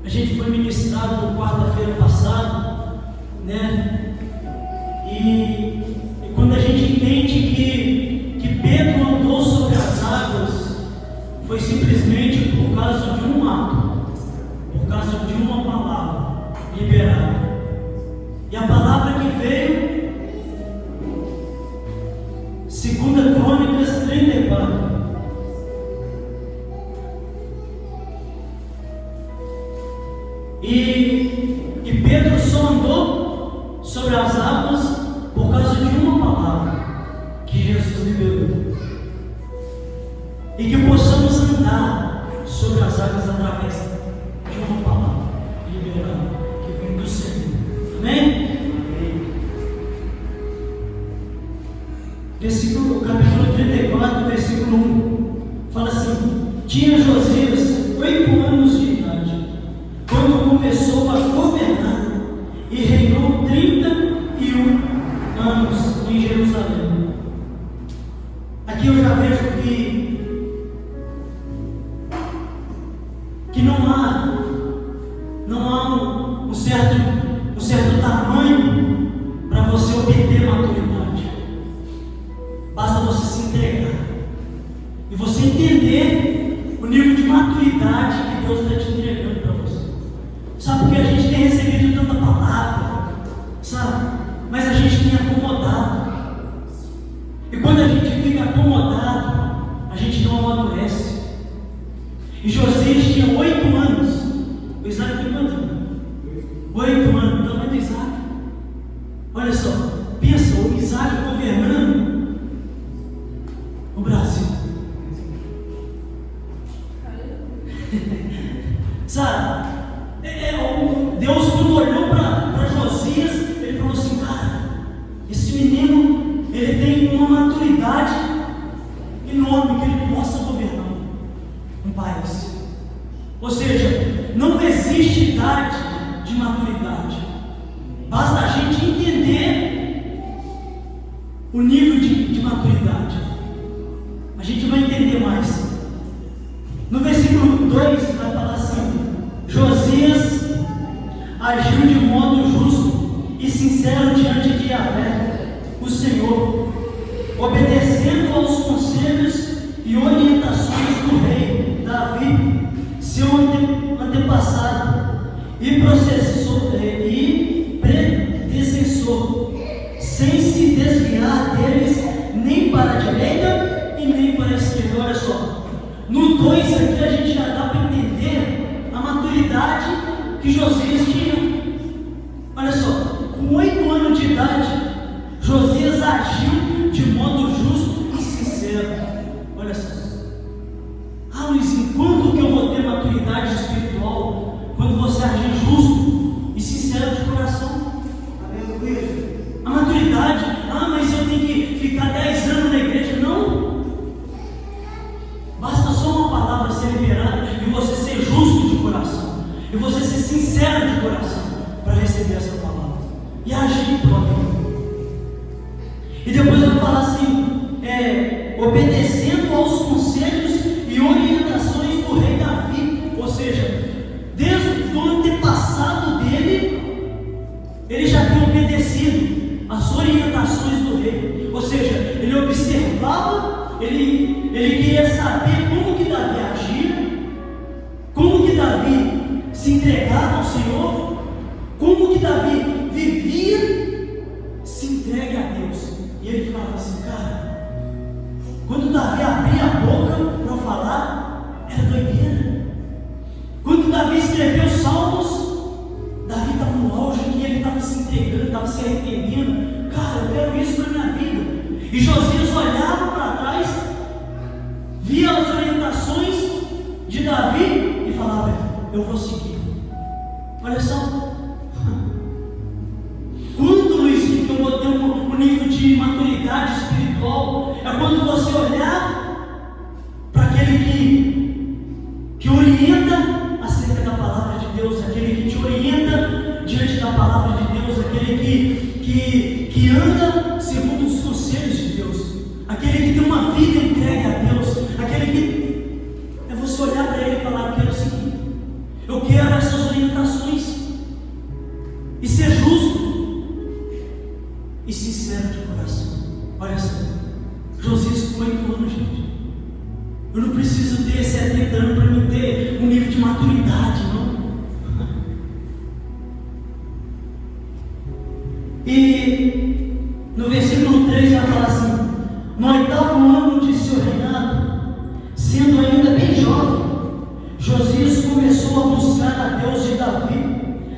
A gente foi ministrado quarta-feira passada, né? E quando a gente entende que Pedro andou sobre as águas, foi simplesmente por causa de um ato, por causa de uma palavra liberada. E a palavra que veio, 2 Crônicas 34. E Pedro só andou sobre as águas por causa de uma palavra que Jesus liberou. E que possamos andar sobre as águas através de uma palavra liberada que vem do Senhor. Amém? Capítulo 34, versículo 1 fala assim: tinha Josias 8 anos de idade quando começou a governar e reinou 31 anos em Jerusalém. Aqui eu já vejo que não há um certo tamanho para você obter maturidade. Basta você se entregar e você entender o nível de maturidade que Deus está te entregando para você. Sabe, porque a gente tem recebido tanta palavra, sabe? Mas a gente tem acomodado. E quando a gente fica acomodado, a gente não amadurece. E Josias tinha 8 anos. O Isaac tem quanto? 8 anos, então é do Isaac. Olha só, pensa, o Isaac governando o Brasil. Sabe? Deus, quando olhou para Josias, ele falou assim: cara, esse menino, ele tem uma maturidade enorme que ele possa governar um país. Ou seja, não existe idade de maturidade. Basta a gente entender o nível de maturidade. A gente vai entender mais. No versículo 2 vai falar assim: Josias agiu de modo justo e sincero diante de Yahvé, o Senhor, obedecendo aos conselhos e orientações do rei Davi, seu antepassado e predecessor, sem se desviar deles nem para a direita e nem para a esquerda. Olha só, no 2 aqui a gente já dá para entender a maturidade que Josias tinha. Olha só, com 8 anos de idade, Josias agiu de modo justo e sincero. Olha só. Ah, Luizinho, quando que eu vou ter maturidade espiritual? Quando você agir justo e sincero de coração. Aleluia. A maturidade, mas eu tenho que ficar 10 anos na igreja. Não. Basta só uma palavra ser liberada e você ser justo de coração. E você ser sincero de coração para receber essa palavra e agir pelo amor. E depois eu vou falar assim: obedecendo aos conselhos e orientações do rei Davi. Ou seja, desde o antepassado dele, ele já tinha obedecido as orientações do rei. Ou seja, ele observava, ele queria saber como que Davi agia, como que Davi se entregava ao Senhor, como que Davi vivia, se entrega a Deus. E ele falava assim: cara, quando Davi abria a boca para falar, era doideira. Quando Davi escreveu os salmos, Davi estava no auge que ele estava se entregando, estava se arrependendo. Cara, eu quero isso para minha vida. E Josias olhava para trás, via as orientações de Davi e falava: eu vou seguir. Olha só. Quando, Luizinho, que eu vou ter um nível de maturidade espiritual? É quando você olhar para aquele que orienta acerca da palavra de Deus, aquele que te orienta diante da palavra de Deus, aquele que anda segundo os conselhos de Deus, aquele que tem uma vida entregue a Deus, aquele que é você olhar para ele e falar: eu quero Josias começou a buscar a Deus de Davi,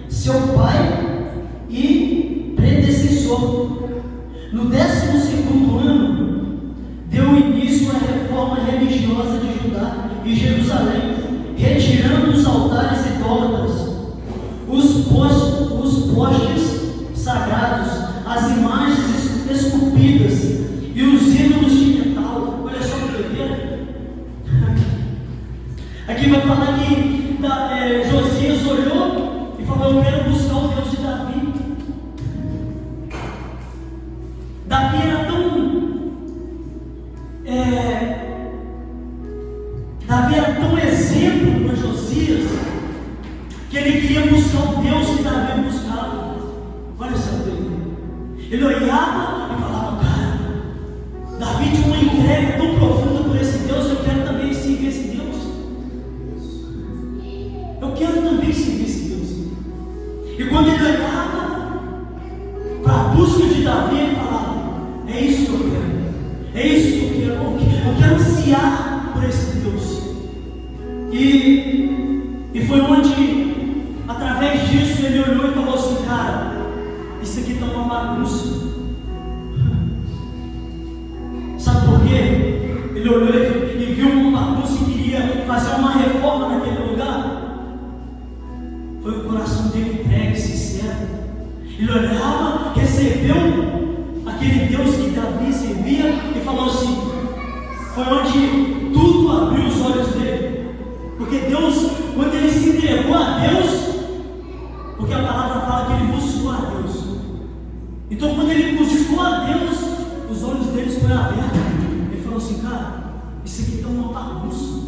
seu pai e predecessor. No 12º ano, deu início à reforma religiosa de Judá e Jerusalém, retirando os altares idólatras, os postes sagrados, as imagens esculpidas e os ídolos de metal. Olha só que doideira. Aqui vai falar que Josias olhou e falou: eu quero buscar o Deus de Davi. Davi era tão exemplo para Josias, que ele queria buscar o Deus que Davi buscava. Olha só, ele olhava e falava: cara, Davi tinha uma entrega tão profunda por esse Deus, eu quero também seguir esse Deus. Eu quero também seguir esse Deus. E quando ele olhava para a busca de Davi, ele falava: é isso que eu quero, é isso que eu quero ansiar por esse Deus. E foi onde, através disso, ele olhou e falou assim: cara, isso aqui está uma bagunça. Sabe por quê? Ele olhou e viu uma bagunça e queria fazer uma reforma naquele lugar. Foi o coração dele entregue, sincero. Ele olhava, recebeu aquele Deus que Davi servia e falou assim. Foi onde tudo abriu os olhos dele. Porque Deus, quando ele se entregou a Deus, porque a palavra fala que ele buscou a Deus. Então quando ele buscou a Deus, os olhos deles foram abertos. Ele falou assim: cara, isso aqui está uma bagunça.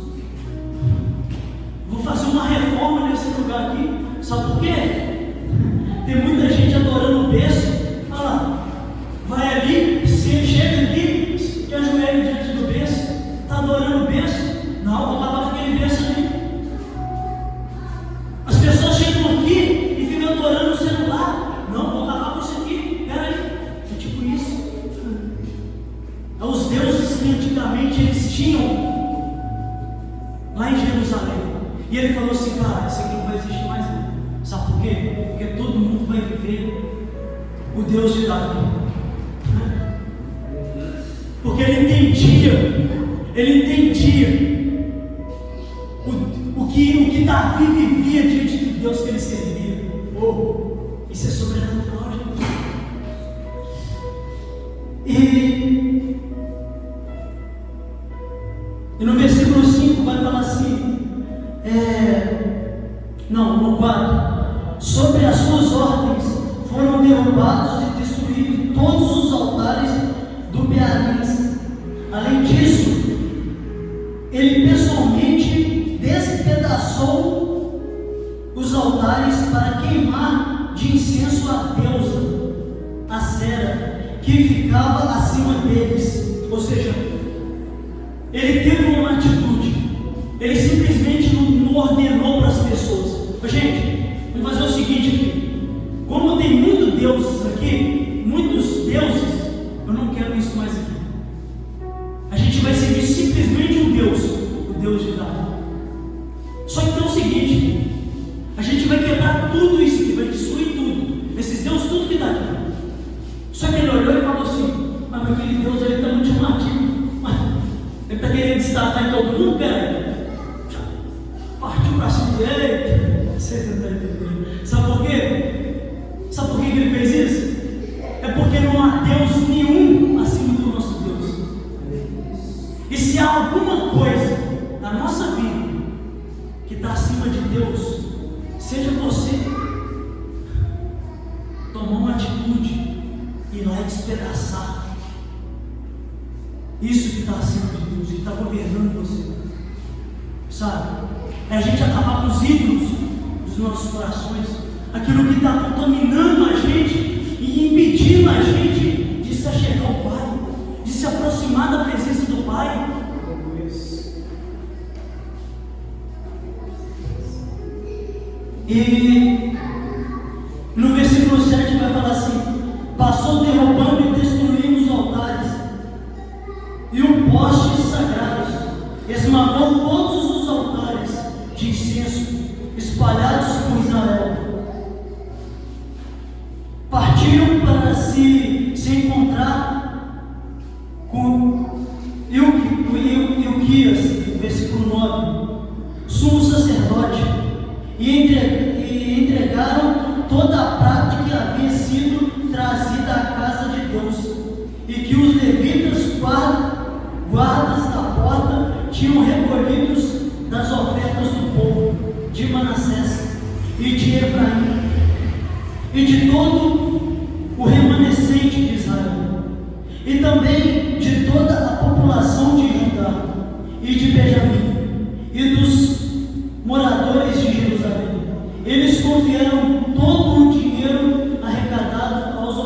Vou fazer uma reforma nesse lugar aqui. Sabe por quê? Tem muita gente adorando o berço. Olha lá, vai ali, se chega aqui, que ajoelha diante do berço. Está adorando o berço? Não, vou acabar com aquele berço ali. As pessoas chegam aqui e ficam adorando o celular. Não, vou acabar com isso aqui. Peraí, é tipo isso. É os deuses que antigamente eles tinham lá em Jerusalém. E ele falou assim: cara, isso aqui não vai existir mais não. Sabe por quê? Porque todo mundo vai viver o Deus de Davi. Porque ele entendia o que Davi vivia diante de Deus que ele servia. Oh, isso é sobrenatural, gente. E no versículo 5 vai falar assim, no 4: sobre as suas ordens foram derrubados e destruídos todos os altares do Bealins. Além disso, ele pessoalmente despedaçou os altares para queimar de incenso a deusa, a Sera, que ficava acima deles. Ou seja, ele teve uma atitude. Ele simplesmente não ordenou para as pessoas: gente, vamos fazer o seguinte aqui. Como tem muitos deuses aqui, muitos deuses, eu não quero isso mais aqui. A gente vai seguir simplesmente um Deus, o Deus de Davi. Só que tem o seguinte: a gente vai quebrar tudo isso aqui, vai destruir tudo, esses deuses, tudo que está aqui. Só que ele olhou e falou assim: mas aquele Deus ele está muito chamativo. Ele está querendo destacar em todo mundo, peraí. Partiu para cima direito. Você não está entendendo. Sabe por quê? Sabe por que ele fez isso? É porque não há Deus nenhum acima do nosso Deus. E se há alguma coisa na nossa vida que está acima de Deus, seja você tomar uma atitude e ir lá e despedaçar isso que está acima de Deus, que está governando você. Sabe? É a gente acabar com os ídolos dos nossos corações, aquilo que está contaminando a gente e impedindo a gente de se achegar ao Pai, de se aproximar da presença do Pai. E no versículo 7 vai falar assim: passou derrubando e destruindo os altares e os postes sagrados, esmagou todos os altares de incenso espalhados por Israel. Partiram para se encontrar com Ilquias, versículo 9, sumo sacerdote, e entregaram toda a prata que havia sido trazida à casa de Deus, e que os levitas, guardas da porta, tinham recolhidos das ofertas do povo de Manassés e de Efraim, e de todo o remanescente de Israel, e também de toda a população de Judá e de Benjamim, e dos moradores de Jerusalém. Eles confiaram todo o dinheiro arrecadado aos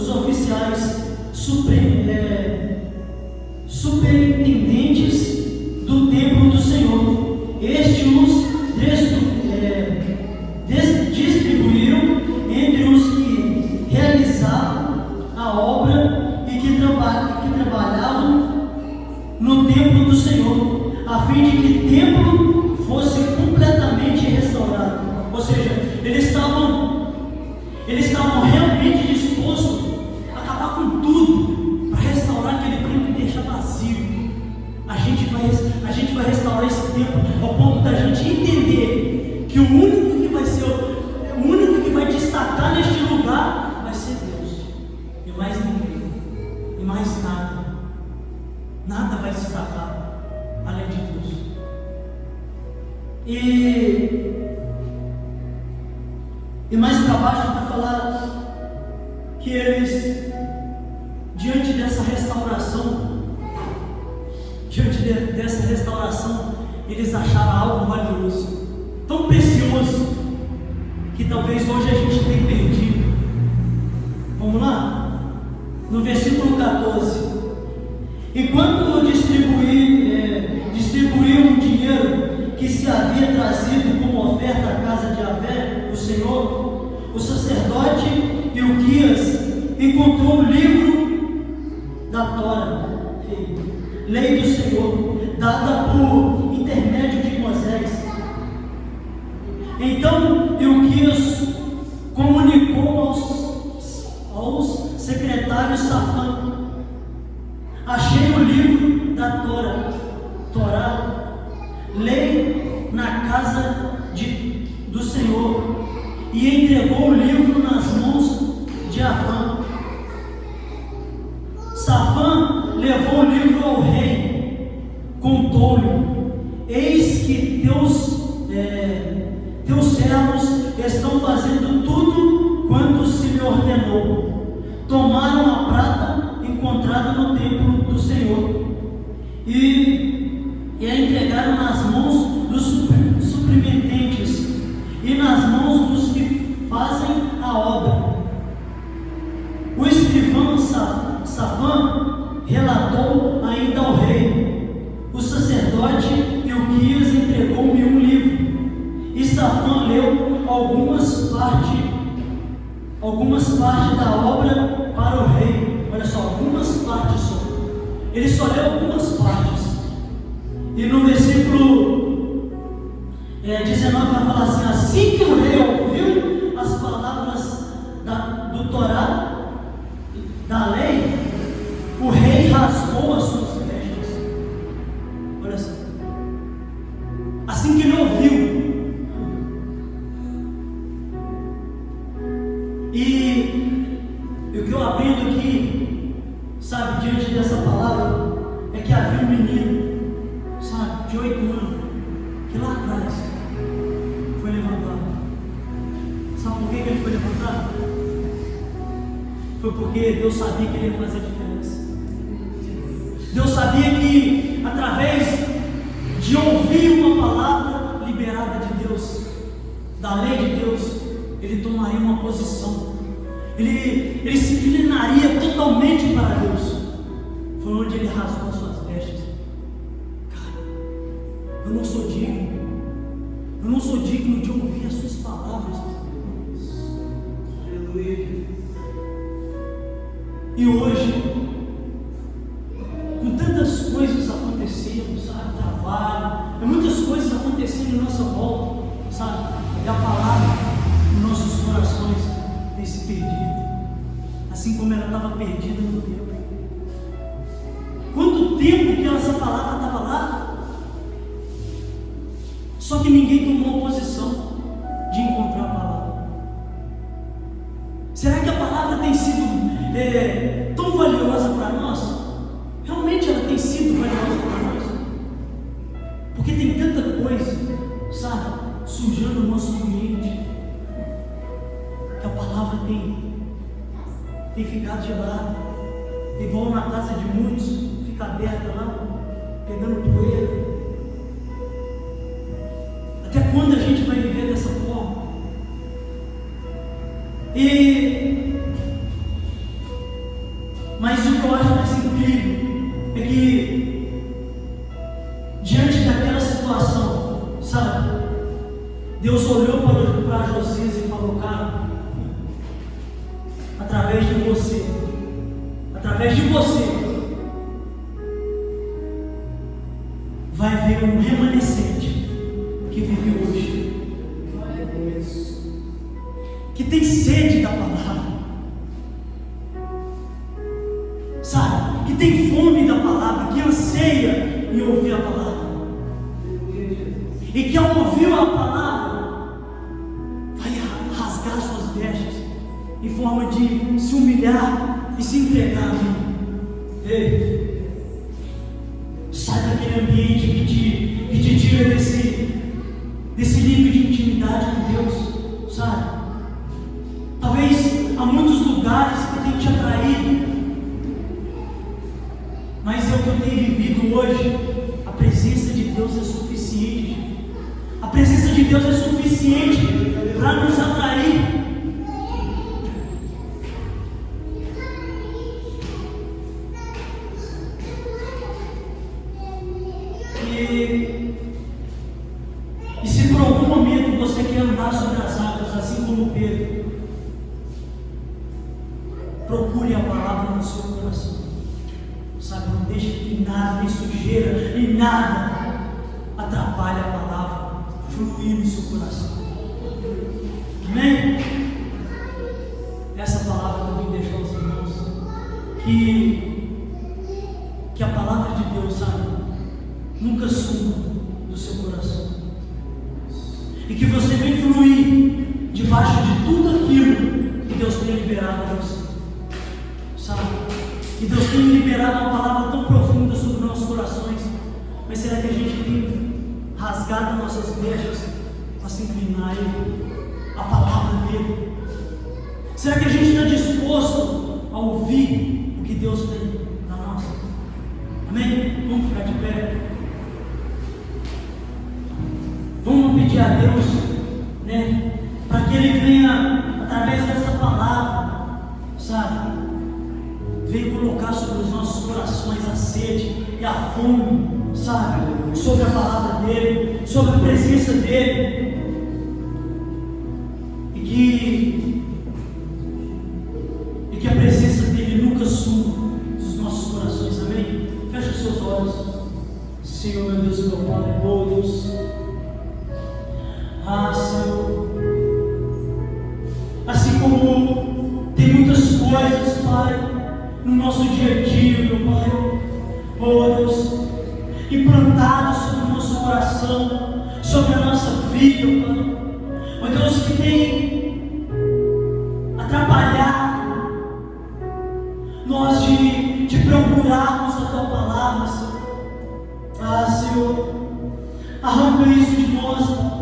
oficiais superintendentes do templo do Senhor. Estes os distribuíram entre os que realizavam a obra e que trabalhavam no templo do Senhor, a fim de que o templo fosse completamente restaurado. Ou seja, eles estavam realmente dispostos a acabar com tudo para restaurar aquele templo e deixar vazio. A gente vai restaurar esse templo ao ponto da gente entender que o único que vai destacar neste lugar vai ser Deus, e mais ninguém, e mais nada. Nada vai destacar além de Deus. E mais para baixo vai falar que eles, diante dessa restauração, eles acharam algo valioso, tão precioso, que talvez hoje a gente tenha perdido. Vamos lá? No versículo 14. Enquanto distribuíam o dinheiro que se havia trazido como oferta à casa de Yahvé, o Senhor, o sacerdote Ilquias encontrou o livro da Tora, lei do Senhor, dada por intermédio de Moisés. Então Ilquias comunicou aos secretários Safã: achei o livro da Torá, lei na casa do Senhor, e entregou o livro nas mãos de Afã. Safã levou o livro ao rei, contou-lhe: eis que teus servos estão fazendo tudo quanto se lhe ordenou. Tomaram a prata encontrada no templo do Senhor e a entregaram nas mãos dos superintendentes e nas mãos dos que fazem a obra. O escrivão Safã relatou ainda ao rei: o sacerdote Ilquias entregou-me um livro. E Safã leu algumas partes da obra para o rei. Olha só, algumas partes só. Ele só leu algumas partes. E no versículo 19 vai falar assim: assim que o rei ouviu as palavras do Torá, da lei, o rei rasgou as suas vestes. Olha só. Assim que ele ouviu. E o que eu aprendo aqui, sabe, diante dessa palavra, é que havia um menino, sabe, de 8 anos, que lá atrás foi levantado. Sabe por que ele foi levantado? Foi porque Deus sabia que ele ia fazer a diferença. Deus sabia que através de ouvir uma palavra liberada de Deus, da lei de Deus, ele tomaria uma posição, ele se inclinaria totalmente para Deus. Foi onde ele rasgou as suas vestes. Cara, eu não sou digno de ouvir as suas palavras. Aleluia. E hoje, com tantas coisas acontecendo, sabe, trabalho, muitas coisas acontecendo estava perdida no tempo. Quanto tempo que essa palavra estava lá? Só que ninguém tomou posição de encontrar a palavra. Será que a palavra tem sido tão valiosa para nós? Realmente ela tem sido valiosa para nós? Porque tem tanta coisa, sabe, sujando o nosso ambiente, que a palavra tem ficado gelada, igual na casa de muitos, fica aberta lá, pegando poeira. Até quando a gente vai viver dessa forma? Mas o que eu acho mais incrível é que, diante daquela situação, sabe, Deus olhou para Josias e falou: cara, através de você, vai ver um remanescente que vive hoje, que tem sede da palavra, sabe, que tem fome da palavra, que anseia em ouvir a palavra, e que ao ouvir a palavra vai rasgar suas vestes em forma de se humilhar e se entregar a mim. Ei, sai daquele ambiente que te tira desse nível de intimidade com Deus, sabe? Talvez há muitos lugares que tem te atraído, mas é o que eu tenho vivido hoje. A presença de Deus é suficiente. A presença de Deus é suficiente para nos atrair. E se por algum momento você quer andar sobre as águas, assim como Pedro, procure a palavra no seu coração, sabe? Não deixe que nada, nem sujeira, nem nada atrapalhe a palavra fluir no seu coração. Amém? Essa palavra que eu vim deixar aos irmãos, que a palavra de Deus, sabe, nunca suma do seu coração, e que você vem fluir debaixo de tudo aquilo que Deus tem liberado a você, sabe? Que Deus tem liberado uma palavra tão profunda sobre nossos corações. Mas será que a gente tem rasgado nossas vestes para se inclinar a Ele, a palavra dele? Será que a gente está disposto a ouvir o que Deus tem para nós? Amém? Vamos ficar de pé. Vamos pedir a Deus, né, para que Ele venha, através dessa palavra, sabe, venha colocar sobre os nossos corações a sede e a fome, sabe, sobre a palavra dEle, sobre a presença dEle, e que a presença dEle nunca suma dos nossos corações. Amém? Feche os seus olhos. Senhor, meu Deus e meu Pai, oh Deus. Senhor, assim como tem muitas coisas, Pai, no nosso dia a dia, meu Pai, oh Deus, implantadas sobre o nosso coração, sobre a nossa vida, Pai, oh Deus, que tem atrapalhado nós de procurarmos a Tua palavra, Senhor. Senhor, arranca isso de nós, Pai.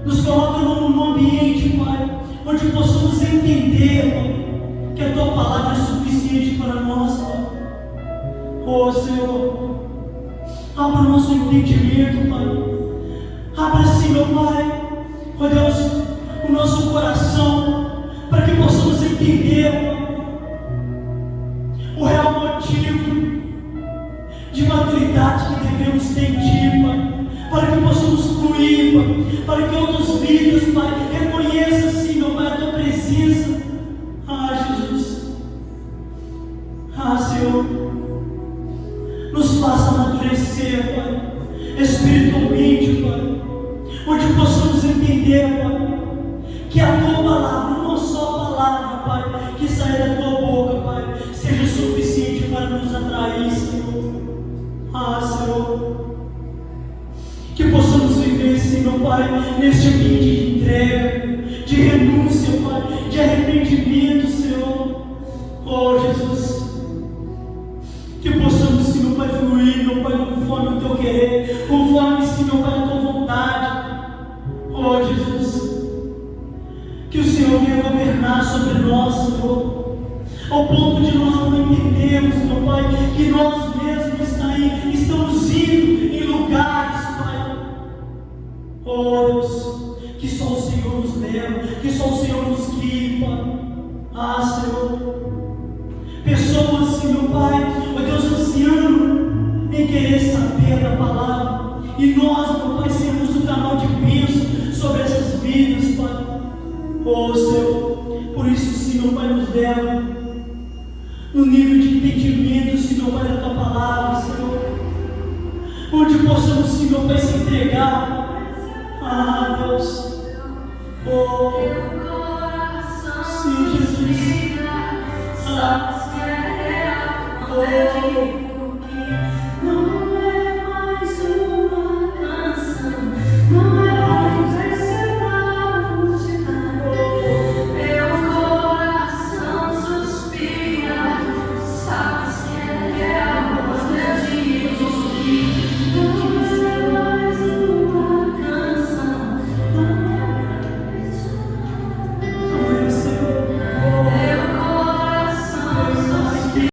Nos coloca num ambiente, Pai, onde possamos entender, Pai, que a Tua palavra é suficiente para nós, Pai. Oh Senhor, abra o nosso entendimento, Pai. Abra, Senhor, Pai, oh Deus, o nosso coração, para que possamos entender, Pai, o real motivo de maturidade que devemos ter em Ti, Pai, para que possamos fluir, Pai, para que outras vidas, Pai, reconheçam, Senhor, Pai, a Tua presença. Jesus, Senhor, nos faça amadurecer, Pai, espiritualmente, Pai, onde possamos entender, Pai, que a Tua palavra, uma só palavra, Pai, que sai da Tua boca, Pai, Senhor, Pai, neste ambiente de entrega, de renúncia, Pai, de arrependimento, Senhor. Oh, Jesus, que possamos, Senhor, Pai, fluir, meu Pai, conforme o Teu querer, conforme, Senhor, Pai, a Tua vontade. Oh, Jesus, que o Senhor venha governar sobre nós, Senhor, ao ponto de nós não entendermos, meu Pai, que nós mesmos estamos indo em lugares, Pai. Oh, Deus, que só o Senhor nos leva, que só o Senhor nos guia, Pai. Ah, Senhor, pessoas, Senhor, Pai, ó Deus, ansiando em querer saber da palavra, e nós, meu Pai, sermos o canal de bênção sobre essas vidas, Pai. Oh, Senhor, por isso, Senhor, Pai, nos leva no nível de entendimento, Senhor, Pai, da Tua palavra, Senhor, onde possamos, Senhor, Pai, se entregar. Ah, Deus, oh, sim, Jesus, ah, oh,